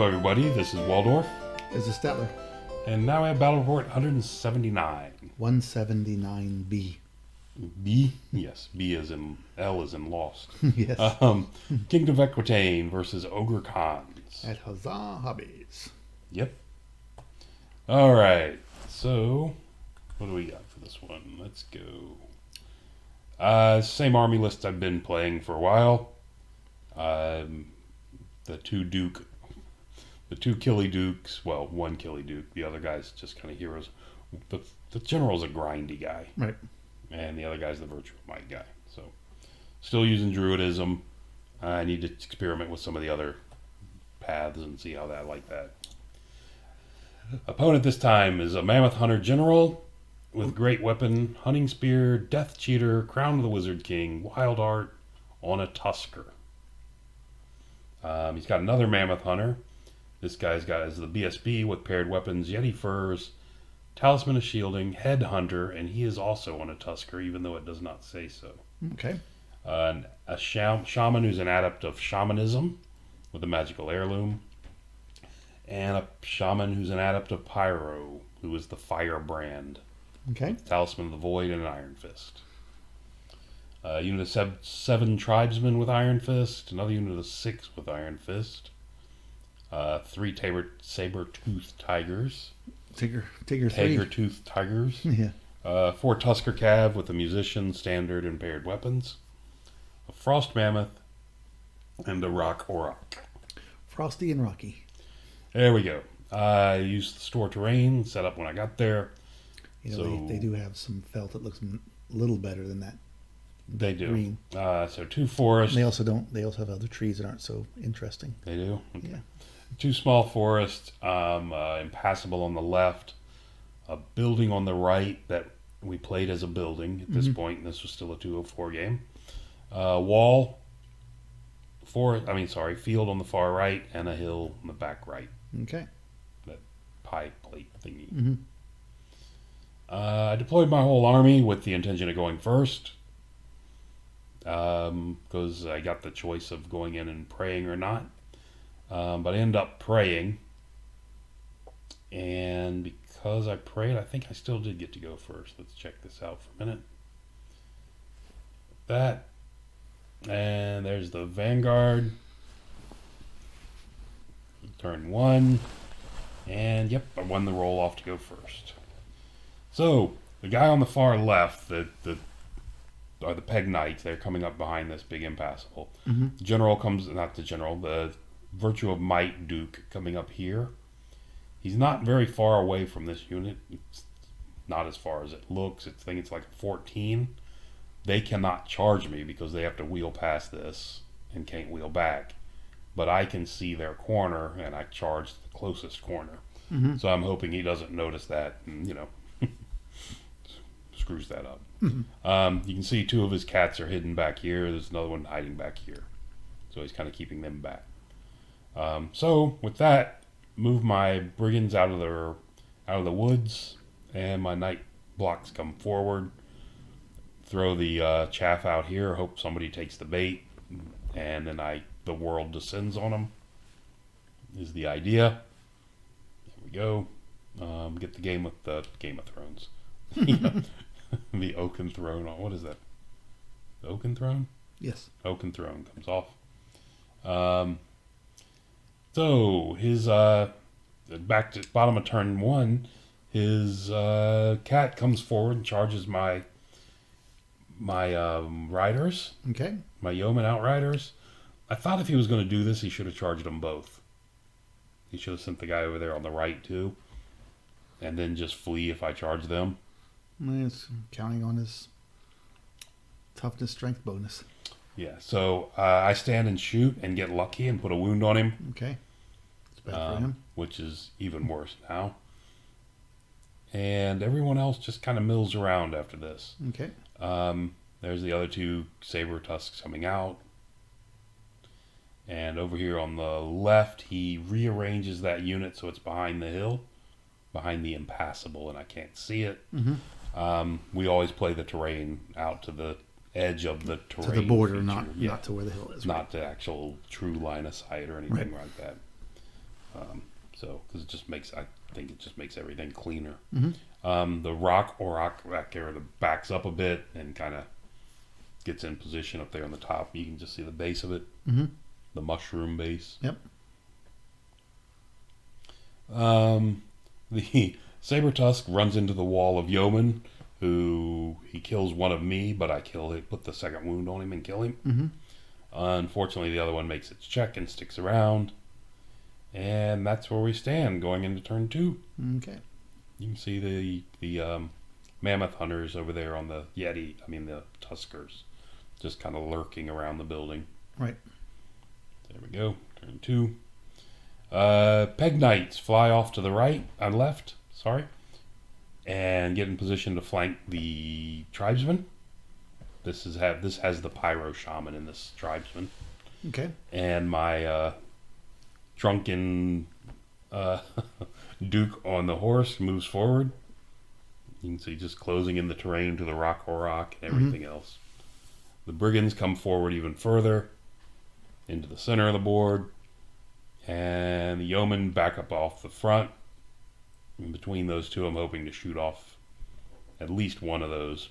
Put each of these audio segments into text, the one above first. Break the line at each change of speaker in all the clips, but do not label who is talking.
Hello everybody, this is Waldorf,
Is a Statler.
and now we have Battle Report 179.
179B.
B? Yes, B as in L as in Lost.
Yes.
Kingdom of Equitaine versus Ogre Cons.
At Huzzah Hobbies.
Yep. Alright, so what do we got for this one? Let's go. Same army list I've been playing for a while. The two Killy Dukes, well, one Killy Duke, the other guy's just kind of heroes. The general's a grindy guy.
Right.
And the other guy's the virtual might guy. So, still using Druidism. I need to experiment with some of the other paths and see how I like that. Opponent this time is a Mammoth Hunter General with Great Weapon, Hunting Spear, Death Cheater, Crown of the Wizard King, Wild Art on a Tusker. He's got another Mammoth Hunter. This guy's got as the BSB with paired weapons, Yeti Furs, Talisman of Shielding, Head Hunter, and he is also on a Tusker, even though it does not say so.
Okay.
A Shaman who's an adept of Shamanism with a magical heirloom, and a Shaman who's an adept of Pyro, who is the Firebrand.
Okay.
Talisman of the Void and an Iron Fist. Unit of 7 Tribesmen with Iron Fist, another unit of 6 with Iron Fist, 3 Saber-Toothed Tigers.
Tiger-toothed
Tigers.
Yeah.
4 Tusker Cav with a Musician, Standard, and paired weapons. A Frost Mammoth, and a Rock Auroch.
Frosty and Rocky.
There we go. I used the store terrain set up when I got there.
You know, they do have some felt that looks a little better than that.
They do.
Green.
So 2 forests.
They also have other trees that aren't so interesting.
They do? Okay.
Yeah.
2 small forests, impassable on the left, a building on the right that we played as a building at this point, and this was still a 204 game. Field on the far right, and a hill on the back right.
Okay.
That pie plate thingy.
Mm-hmm.
I deployed my whole army with the intention of going first, because I got the choice of going in and praying or not. But I ended up praying, and because I prayed, I think I still did get to go first. Let's check this out for a minute. And there's the Vanguard. Turn 1, and yep, I won the roll off to go first. So, the guy on the far left, the Peg Knights, they're coming up behind this big impassable.
Mm-hmm.
The Virtue of Might Duke coming up here. He's not very far away from this unit. It's not as far as it looks. I think it's like 14. They cannot charge me because they have to wheel past this and can't wheel back. But I can see their corner, and I charge the closest corner.
Mm-hmm.
So I'm hoping he doesn't notice that and, screws that up.
Mm-hmm.
You can see 2 of his cats are hidden back here. There's another one hiding back here. So he's kind of keeping them back. So with that, move my brigands out of the woods, and my night blocks come forward. Throw the chaff out here. Hope somebody takes the bait, and then the world descends on them. Is the idea. There we go. Get the game with the Game of Thrones. The Oaken Throne. What is that? The Oaken Throne?
Yes.
Oaken Throne comes off. So his back to bottom of turn 1, his cat comes forward and charges my riders,
Okay.
my yeoman outriders. I thought if he was going to do this, he should have charged them both. He should have sent the guy over there on the right too, and then just flee if I charge them.
It's counting on his toughness strength bonus.
Yeah, so I stand and shoot and get lucky and put a wound on him.
Okay. It's bad for him.
Which is even worse now. And everyone else just kind of mills around after this.
Okay.
There's the other 2 saber tusks coming out. And over here on the left, he rearranges that unit so it's behind the hill, behind the impassable, and I can't see it.
Mm-hmm.
We always play the terrain out to the edge of the terrain.
To the border,
feature.
not to where the hill is.
Not the actual true line of sight or anything like that. Because it just makes, I think it just makes everything cleaner.
Mm-hmm.
The rock back there backs up a bit and kind of gets in position up there on the top. You can just see the base of it,
Mm-hmm.
the mushroom base.
Yep.
The saber tusk runs into the wall of yeoman, who he kills one of me, but I put the second wound on him and kill him.
Mm-hmm.
Unfortunately, the other one makes its check and sticks around. And that's where we stand going into turn 2.
Okay.
You can see the mammoth hunters over there on the the tuskers, just kind of lurking around the building.
Right.
There we go. Turn 2. Peg knights fly off to the right and left. Sorry, and get in position to flank the tribesmen. This has the pyro shaman in this tribesman.
Okay.
And my drunken Duke on the horse moves forward. You can see just closing in the terrain to the rock and everything else. The brigands come forward even further into the center of the board, and the yeomen back up off the front. In between those two, I'm hoping to shoot off at least one of those.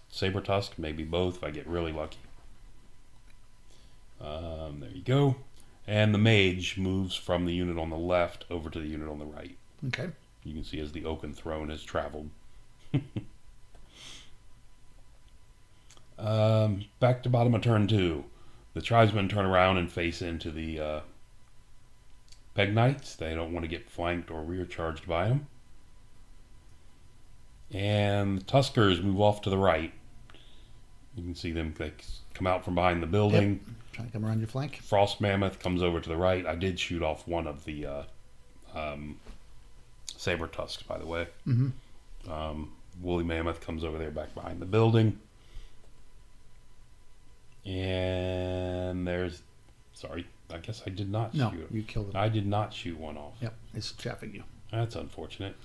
Saber tusk, maybe both if I get really lucky. There you go. And the mage moves from the unit on the left over to the unit on the right.
Okay.
You can see as the oaken throne has traveled. Back to bottom of turn 2. The tribesmen turn around and face into the peg knights. They don't want to get flanked or rear charged by them. And the tuskers move off to the right. You can see them come out from behind the building.
Yep. Trying to come around your flank.
Frost mammoth comes over to the right. I did shoot off one of the saber tusks, by the way. Woolly mammoth comes over there back behind the building. And I guess I did not shoot it.
You killed it.
I did not shoot one off.
Yep, it's chaffing you.
That's unfortunate.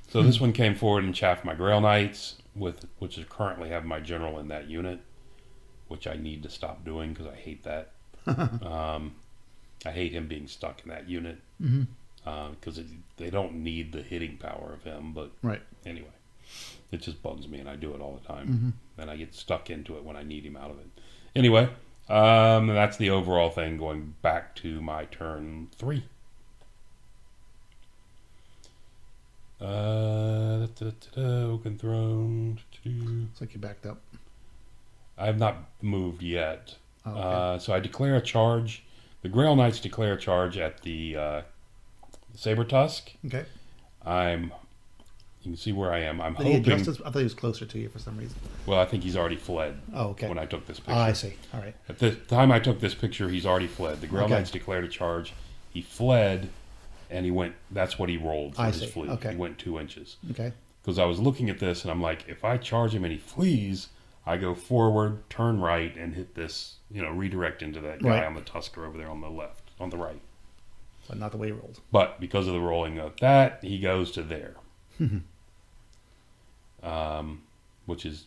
So this one came forward and chaffed my Grail Knights, which is currently have my general in that unit, which I need to stop doing because I hate that. I hate him being stuck in that unit because they don't need the hitting power of him. But anyway, it just bugs me, and I do it all the time. And I get stuck into it when I need him out of it. Anyway, that's the overall thing going back to my turn 3. Oaken Throne.
Looks like you backed up.
I have not moved yet.
Oh, okay.
So I declare a charge. The Grail Knights declare a charge at the Saber Tusk.
Okay.
You can see where I am. I'm
Did he
hoping.
adjust his, I thought he was closer to you for some reason.
Well, I think he's already fled.
Oh, okay.
When I took this picture.
Oh, I see. All right.
At the time I took this picture, he's already fled. The Grail Knights declared a charge. He fled, and he went. That's what he rolled for his flee.
Okay.
He went 2 inches.
Okay.
Because I was looking at this, and I'm like, if I charge him and he flees, I go forward, turn right, and hit this. Redirect into that guy on the Tusker over there on the left, on the right.
But not the way he rolled.
But because of the rolling of that, he goes to there. Which is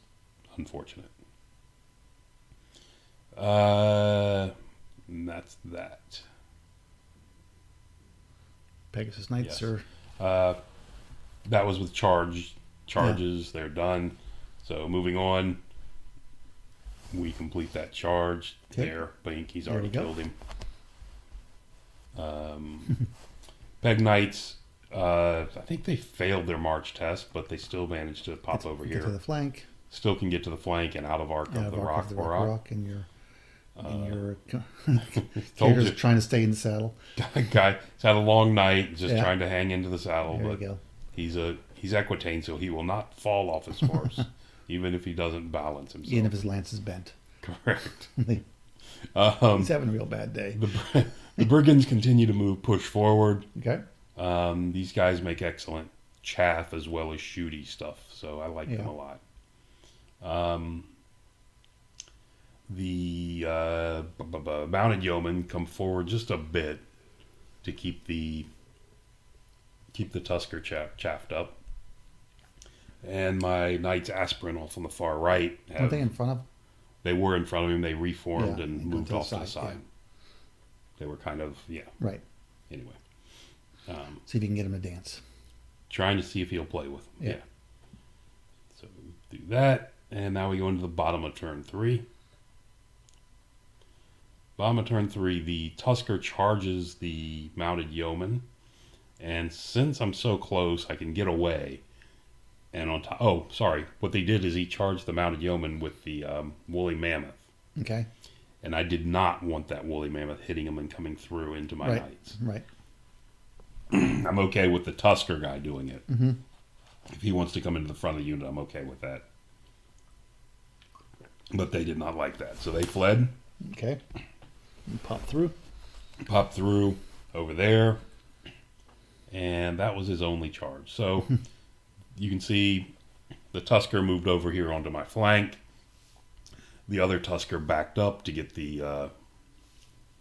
unfortunate. And that's that.
Pegasus Knights
Yes.
are...
That was with charges. Yeah. They're done. So moving on. We complete that charge.
Okay.
There. Bink, he's already killed him. Peg Knights, I think they failed their march test, but they still managed to pop over here.
Get to the flank.
Still can get to the flank and out of arc of the rock.
And your character's trying to stay in the saddle.
Guy's had a long night, just trying to hang into the saddle.
There
but
you go.
He's Equitaine, so he will not fall off his horse, even if he doesn't balance himself.
Even if his lance is bent.
Correct.
He's having a real bad day.
The brigands continue to push forward.
Okay.
These guys make excellent chaff as well as shooty stuff, so I like them a lot. The mounted yeomen come forward just a bit to keep the Tusker chaffed up, and my knights aspirin off on the far right.
Are they in front of?
They were in front of him. They reformed and moved off to the side.
Yeah.
They were kind of
Right.
Anyway,
See if you can get him to dance.
Trying to see if he'll play with them.
Yeah.
So do that, and now we go into the bottom of turn 3. Bottom of turn 3, the Tusker charges the mounted yeoman, and since I'm so close, I can get away. And on top, oh, sorry, what they did is he charged the mounted yeoman with the woolly mammoth.
Okay.
And I did not want that woolly mammoth hitting him and coming through into my knights.
Right.
I'm okay with the Tusker guy doing it.
Mm-hmm.
If he wants to come into the front of the unit, I'm okay with that. But they did not like that, so they fled.
Okay. Pop through.
Popped through over there, and that was his only charge. So you can see the Tusker moved over here onto my flank. The other Tusker backed up to get the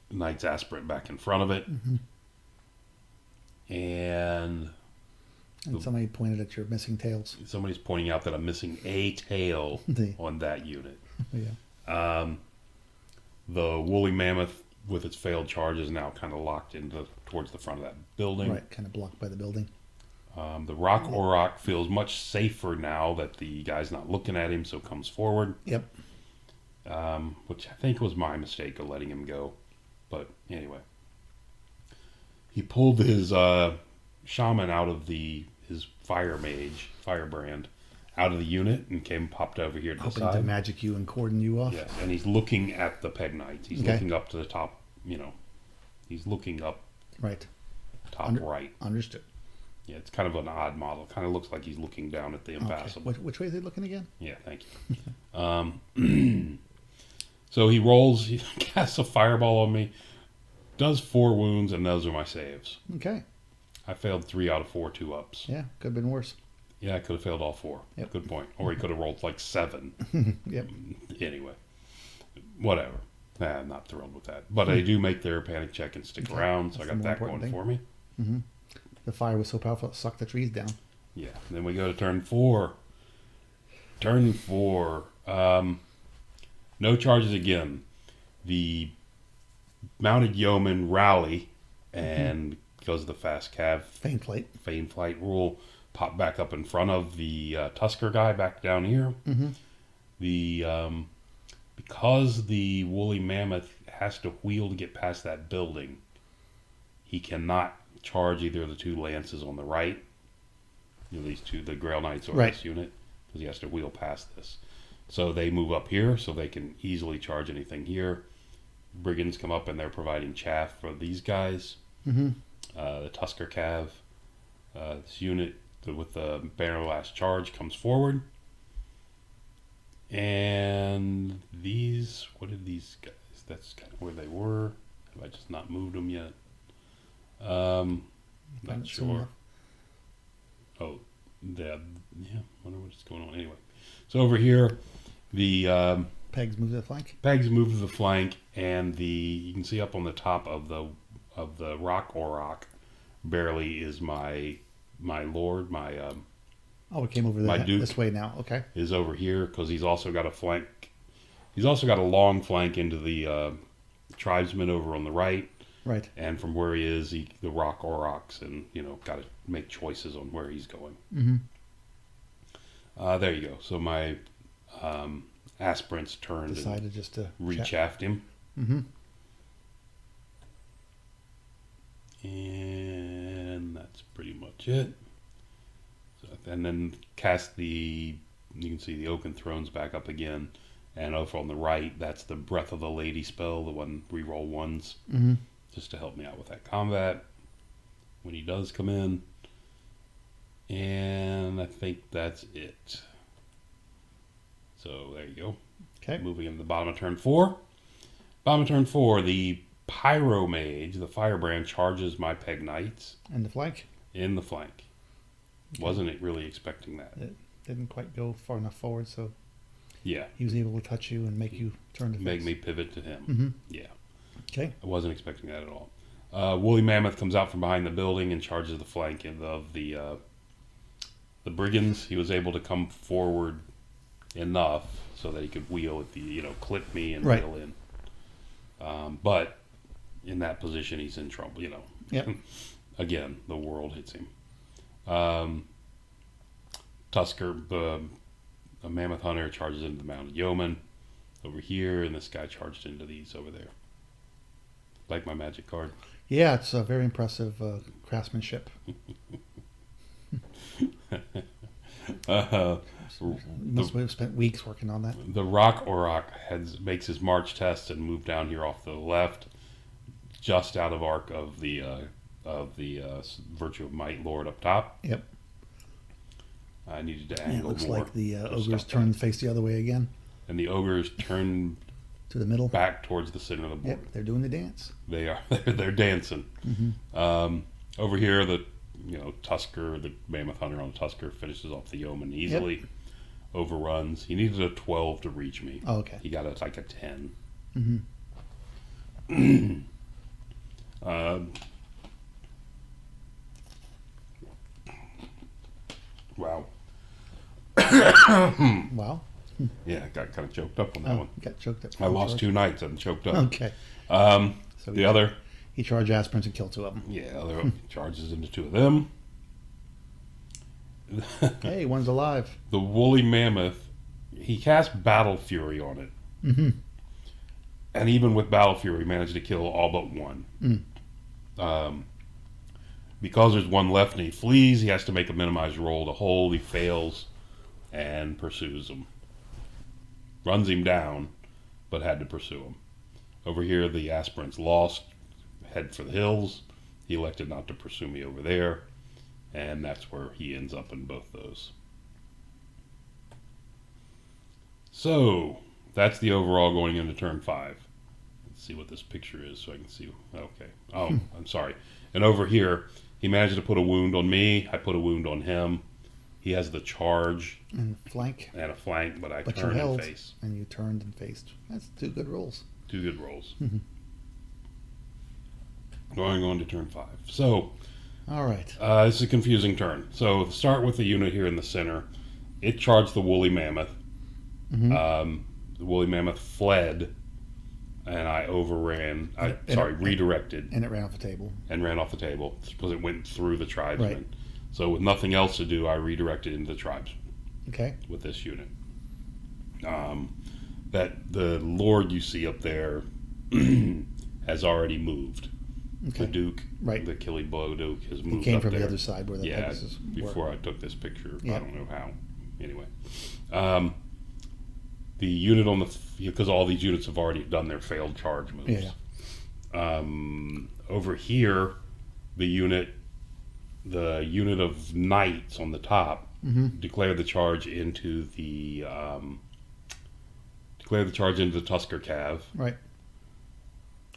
Knight's Aspirant back in front of it.
Mm-hmm.
And
somebody pointed at your missing tails.
Somebody's pointing out that I'm missing a tail on that unit.
Yeah.
The woolly mammoth with its failed charge is now kind of locked towards the front of that building.
Right, kind of blocked by the building.
The rock Auroch feels much safer now that the guy's not looking at him, so comes forward.
Yep.
Which I think was my mistake of letting him go. But anyway. He pulled his shaman out of his firebrand, out of the unit and popped over here to the side.
Hoping to magic you and cordon you off.
Yes, and he's looking at the peg knights. He's looking up to the top, he's looking up
right.
Top right.
Understood.
Yeah, it's kind of an odd model. Kind of looks like he's looking down at the impassable.
Okay. Which way is he looking again?
Yeah, thank you. So he rolls, he casts a fireball on me, does 4 wounds, and those are my saves.
Okay.
I failed 3 out of 4 2-ups.
Yeah, could have been worse.
Yeah, I could have failed all 4.
Yep.
Good point. Or he could have rolled like 7.
Yep.
Anyway, whatever. I'm not thrilled with that. But I do make their panic check and stick around, so I got that going for me.
Mm-hmm. The fire was so powerful it sucked the trees down.
Yeah. And then we go to turn 4. Turn 4. No charges again. The mounted yeomen rally and because of the fast cav
feign
flight rule, pop back up in front of the Tusker guy back down here.
Mm-hmm.
The because the woolly mammoth has to wheel to get past that building, he cannot charge either of the 2 lances on the right. These 2, the Grail Knights or this unit, because he has to wheel past this. So they move up here so they can easily charge anything here. Brigands come up and they're providing chaff for these guys.
Mm-hmm.
The Tusker Cav, this unit with the banner last charge comes forward. And what did these guys, that's kind of where they were. Have I just not moved them yet? Not sure. Oh, yeah, wonder what's going on. Anyway, so over here, the
pegs move to the flank.
Pegs move to the flank, and you can see up on the top of the rock Auroch, barely is my lord,
it came over
Duke
this way now. Okay,
is over here because he's also got a flank. He's also got a long flank into the tribesmen over on the right.
Right.
And from where he is, the rock Aurochs, and got to make choices on where he's going.
Mm-hmm.
There you go. So my aspirants turned
decided
and
just to
rechaffed him.
Mm-hmm.
And that's pretty much it. So, and then cast you can see the Oaken Thrones back up again. And over on the right, that's the Breath of the Lady spell, the one reroll 1s.
Mm-hmm.
Just to help me out with that combat when he does come in. And I think that's it. So there you go.
Okay.
Moving into the bottom of turn 4. Bottom of turn 4, the Pyro Mage, the Firebrand, charges my Peg Knights.
In the flank?
In the flank. Okay. Wasn't it really expecting that?
It didn't quite go far enough forward, so
yeah,
he was able to touch you and make you turn to
make me pivot to him.
Mm-hmm.
Yeah.
Okay.
I wasn't expecting that at all. Woolly Mammoth comes out from behind the building and charges the flank of the Brigands. He was able to come forward enough so that he could wheel at clip me and wheel in. But in that position, he's in trouble.
Yep.
again, the world hits him. Tusker, a mammoth hunter, charges into the mounted yeoman over here, and this guy charged into these over there. Like my magic card.
Yeah, it's a very impressive craftsmanship. Must have spent weeks working on that.
The Rock Auroch makes his march test and moved down here off the left, just out of arc of the Virtue of Might Lord up top.
Yep.
I needed to
And it
angle
looks
more.
like the ogre's turned face the other way again.
And the ogres turned
To the middle.
back towards the center of the board.
Yep, they're doing the dance.
They are. They're dancing.
Mm-hmm.
Over here, the Tusker, the mammoth hunter on Tusker, finishes off the yeoman easily.
Yep.
Overruns. He needed a 12 to reach me.
Oh, okay.
He got like a 10.
Mm-hmm.
Wow.
Wow.
Yeah, I got kind of choked up on that
Oh,
one.
got choked up.
I lost 2 knights and choked up.
Okay. So
The other,
he charged aspirants and killed 2 of them.
yeah, other charges into 2 of them.
Hey, one's alive.
The woolly mammoth, he cast Battle Fury on it.
Mm-hmm.
And even with Battle Fury, managed to kill all but 1. Because there's 1 left and he flees, he has to make a minimized roll to hold. He fails and pursues him. Runs him down, but had to pursue him. Over here, the aspirants lost, head for the hills. He elected not to pursue me over there, and that's where he ends up in both those. So, that's the overall going into turn 5. Let's see what this picture is so I can see. Okay. Oh, I'm sorry. And over here, he managed to put a wound on me. I put a wound on him. He has the charge
And flank.
and a flank, but I
But you
turned and
held.
face.
And you turned and faced. That's 2 good rolls.
2 good rolls.
Mhm.
Going on to turn 5. So,
All right.
this is a confusing turn. So, start with the unit here in the center. It charged the woolly mammoth.
Mm-hmm.
The woolly mammoth fled, and I overran. Redirected.
And it ran off the table.
And ran off the table because it went through the tribesmen.
Right.
So, with nothing else to do, I redirected into the tribes
Okay.
with this unit. That the Lord you see up there has already moved.
Okay.
The Duke,
Right.
the Killybow Duke, has moved
He came
up
from
there.
the other side where the
Yeah,
Pegasus were.
before I took this picture. I
Yeah.
don't know how. Anyway. The unit on the... Because all these units have already done their failed charge moves.
Yeah.
Over here, the unit of knights on the top
Mm-hmm.
declared the charge into the... Tusker Cav,
Right.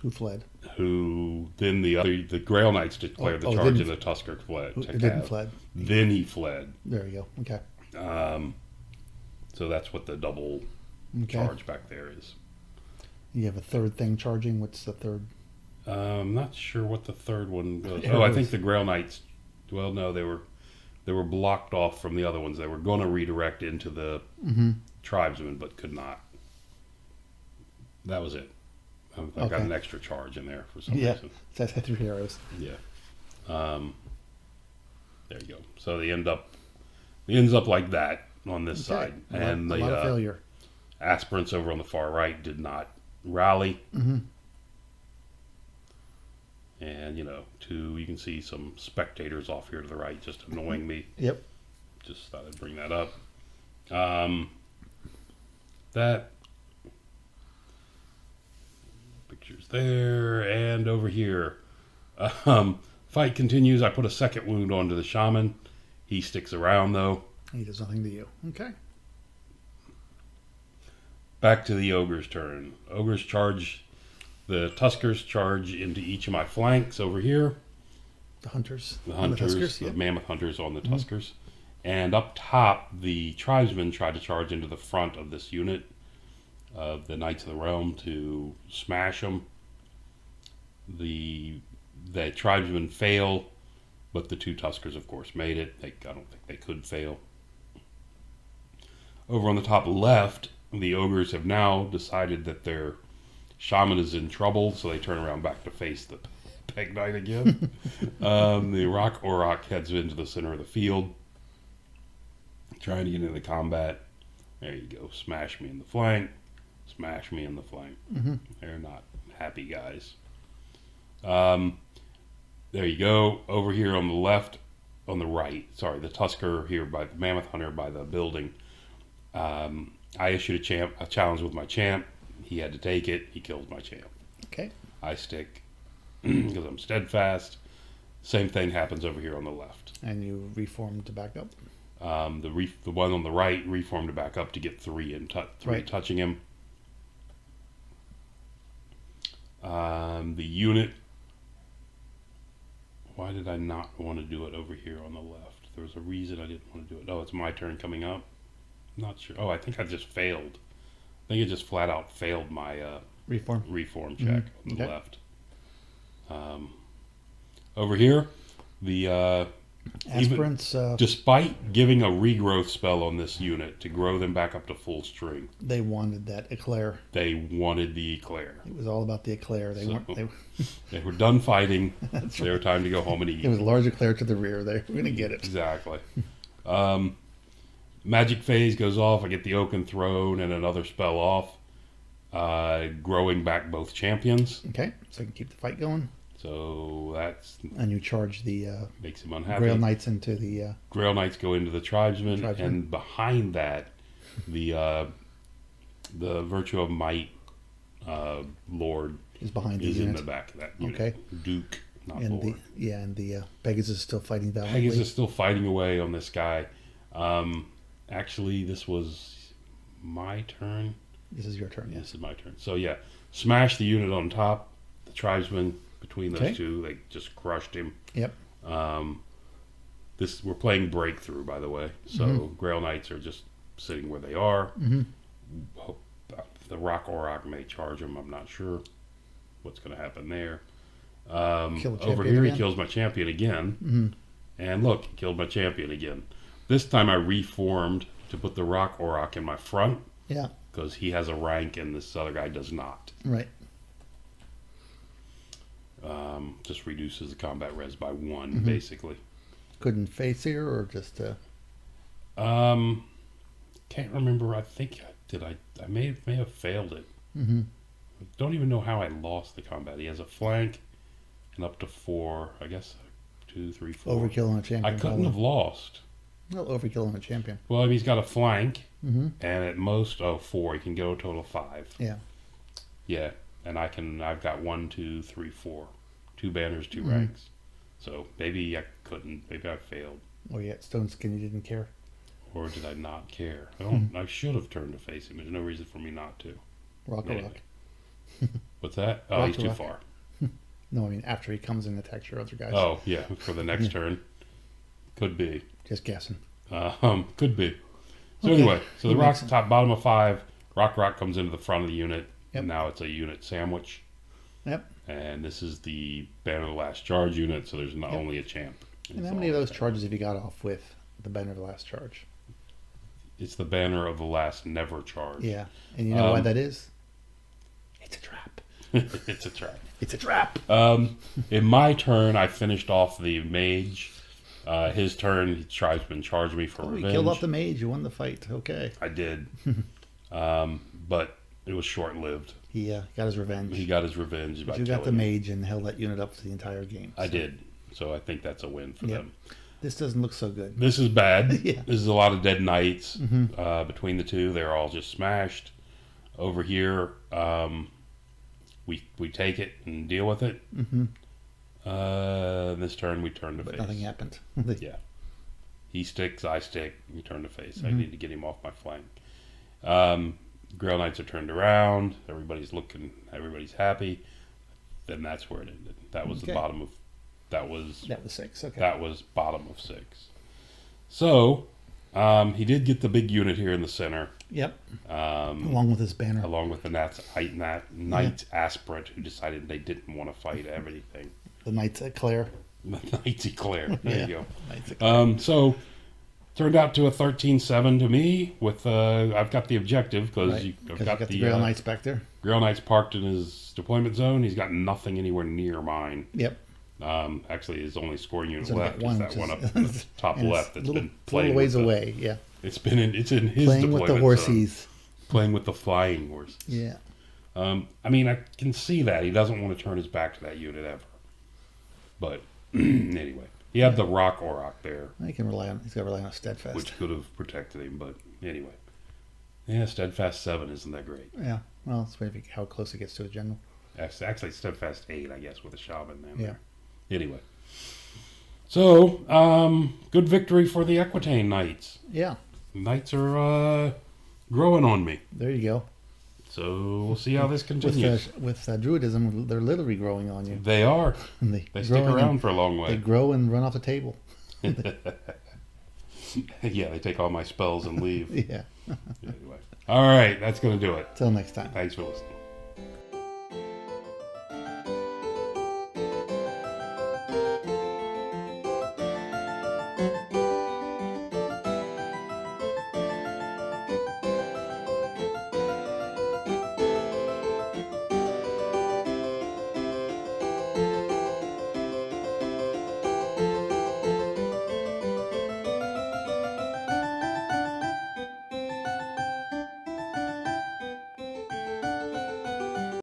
Who fled?
who then the Grail Knights declared the charge in the Tusker
Who
Cav.
didn't fled?
Then he fled.
There you go. Okay.
So that's what the double
Okay.
charge back there is.
You have a third thing charging. What's the third?
I'm not sure what the third one goes.
Arrows.
Oh, I think the Grail Knights. Well, no, they were blocked off from the other ones. They were going to redirect into the
Mm-hmm.
tribesmen, but could not. That was it. I got
Okay.
an extra charge in there for some
Yeah.
reason.
So that's 3 arrows.
Yeah. There you go. So it ends up like that on this
Okay.
side,
A
and
lot of
the
failure.
aspirants over on the far right did not rally.
Mm-hmm.
And you can see some spectators off here to the right just annoying me.
Yep.
Just thought I'd bring that up. That picture's there, and over here. Fight continues. I put a second wound onto the shaman. He sticks around though.
He does nothing to you. Okay.
Back to the ogre's turn. Ogres charge. The Tuskers charge into each of my flanks over here.
The hunters.
The
And
hunters,
Tuskers,
the
yeah.
mammoth hunters on the Tuskers. And up top, the tribesmen tried to charge into the front of this unit of the Knights of the Realm to smash them. The tribesmen fail, but the 2 Tuskers, of course, made it. I don't think they could fail. Over on the top left, the ogres have now decided that their shaman is in trouble, so they turn around back to face the Peg Knight again. The Rock Auroch heads into the center of the field, trying to get into combat. There you go. Smash me in the flank. Smash me in the flank.
Mm-hmm.
They're not happy guys. There you go. Over here on the left, on the right. Sorry, the Tusker here by the Mammoth Hunter by the building. I issued a challenge with my champ. He had to take it. He killed my champ.
Okay.
I stick because I'm steadfast. Same thing happens over here on the left.
And you reformed to back up?
The one on the right reformed to back up to get three
Right.
touching him. The unit. Why did I not want to do it over here on the left? There was a reason I didn't want to do it. Oh, it's my turn coming up. Not sure. Oh, I think I just failed. I think it just flat out failed my
Reform
check on the
Okay.
left. Over here, the
Aspirants,
despite giving a regrowth spell on this unit to grow them back up to full strength,
they wanted that eclair.
they wanted the eclair.
It was all about the eclair. They
So-
weren't.
They were done fighting.
That's
They were time to go home and
It
eat.
was a large eclair to the rear. They were going to get it.
Exactly. Magic phase goes off. I get the Oaken Throne and another spell off. Growing back both champions.
Okay, so you can keep the fight going,
So that's
and you charge the
makes him unhappy.
Grail Knights into the.
Grail Knights go into the tribesmen,
Tribesmen.
and behind that, the Virtue of Might Lord
Is behind the
is in
unit.
the back of that unit.
Okay.
Duke, not
And
Lord.
the Pegasus is still fighting valiantly.
Pegasus is still fighting away on this guy. Actually, this was my turn.
This is your turn. Yes.
This is my turn. So yeah, smash the unit on top. The tribesmen between those
Okay.
two, they just crushed him.
Yep.
We're playing breakthrough, by the way. So Grail Knights are just sitting where they are.
Mm-hmm.
The Rock Auroch may charge him. I'm not sure what's going to happen there.
Kill the
Over
champion
here,
again?
he kills my champion again.
Mm-hmm.
And look, he killed my champion again. This time I reformed to put the Rock Auroch in my front
Yeah.
because he has a rank and this other guy does not.
Right.
Just reduces the combat res by one, basically.
Couldn't face here, or just.
Can't remember. I think I may have failed it.
Mm-hmm.
Don't even know how I lost the combat. He has a flank and up to 4. I guess 2, 3, 4.
Overkill on a champion.
I couldn't have lost.
Well, overkill on a champion.
Well, he's got a flank
Mm-hmm.
and at most 4. He can go a total of 5.
Yeah.
Yeah, and I've got 1, 2, 3, 4. 2 banners, 2
Mhm.
ranks. So maybe I couldn't. Maybe I failed.
Oh yeah, Stone Skin. You didn't care.
Or did I not care? I should have turned to face him. There's no reason for me not to.
Rock a
Anyway.
rock.
What's that? Oh,
Rock
he's
to
too
rock.
far.
No, I mean after he comes and attacks your other guys.
Oh, yeah, for the next
Yeah.
turn. Could be.
Just guessing.
Could be. So
Okay.
anyway, so the
That
rock's
makes
top bottom of 5. Rock comes into the front of the unit.
Yep.
And now it's a unit sandwich.
Yep.
And this is the Banner of the Last Charge unit, so there's not
Yep.
only a champ.
And
It's
how many of
all-
those charges have you got off with the banner of the last charge?
It's the Banner of the Last Never Charge.
Yeah. And you know why
Um,
that is? It's a trap.
It's a trap.
It's a trap.
In my turn, I finished off the mage. His turn, the tribesman charged me for
Oh, you
revenge.
killed off the mage. You won the fight. Okay.
I did. But it was short-lived.
He got his revenge.
He got his revenge by
But you got the
killing me.
mage and held that unit up for the entire game.
I
So
did. So I think that's a win for
Yep.
them.
This doesn't look so good.
This is bad.
Yeah.
This is a lot of dead knights
Mhm.
between the two. They're all just smashed. Over here, we take it and deal with it.
Mm-hmm.
This turn, we turn to
But
face.
nothing happened.
Yeah. He sticks, I stick. We turn to face. I
Mhm.
need to get him off my flank. Grail Knights are turned around. Everybody's looking. Everybody's happy. Then that's where it ended. That was the
Okay.
bottom of. That was
That was 6. Okay.
that was bottom of 6. So he did get the big unit here in the center,
Yep.
um,
Along with his banner.
along with the Knights Aspirant, who decided they didn't want to fight anything.
The Knights at Claire.
The Knights Eclair. There
Yeah.
you
Knights at
go. So Turned out to a 13-7 to me. With I've got the objective because
Right.
I've
'Cause you
got
got
the
Grail Knight Spectre.
Grail Knight's parked in his deployment zone. He's got nothing anywhere near mine.
Yep.
Actually, his only scoring unit
There's only
left
got one,
is that
which
one
is-
up in the top
and
left
it's
that's been
little
playing
ways
with the,
away. Yeah.
it's in his
Playing
deployment
with the horsies.
zone, playing with the flying horses.
Yeah.
I mean, I can see that he doesn't want to turn his back to that unit ever. But anyway, he had the rock Auroch there,
He can rely on. He's got to rely on a steadfast.
which could have protected him. But anyway, yeah, Steadfast 7 isn't that great.
Yeah. Well, it's maybe how close it gets to a general.
Actually, Steadfast 8, I guess, with a shaman in
Yeah.
there. Anyway, so good victory for the Equitaine Knights.
Yeah.
Knights are growing on me.
There you go.
So we'll see how this continues.
With druidism, they're literally growing on you.
They are.
And
They
grow
stick
and-
around for a long
They
way.
grow and run off the table.
Yeah, they take all my spells and leave.
Yeah.
Anyway. All right, that's going to do it.
Till next time.
Thanks for listening.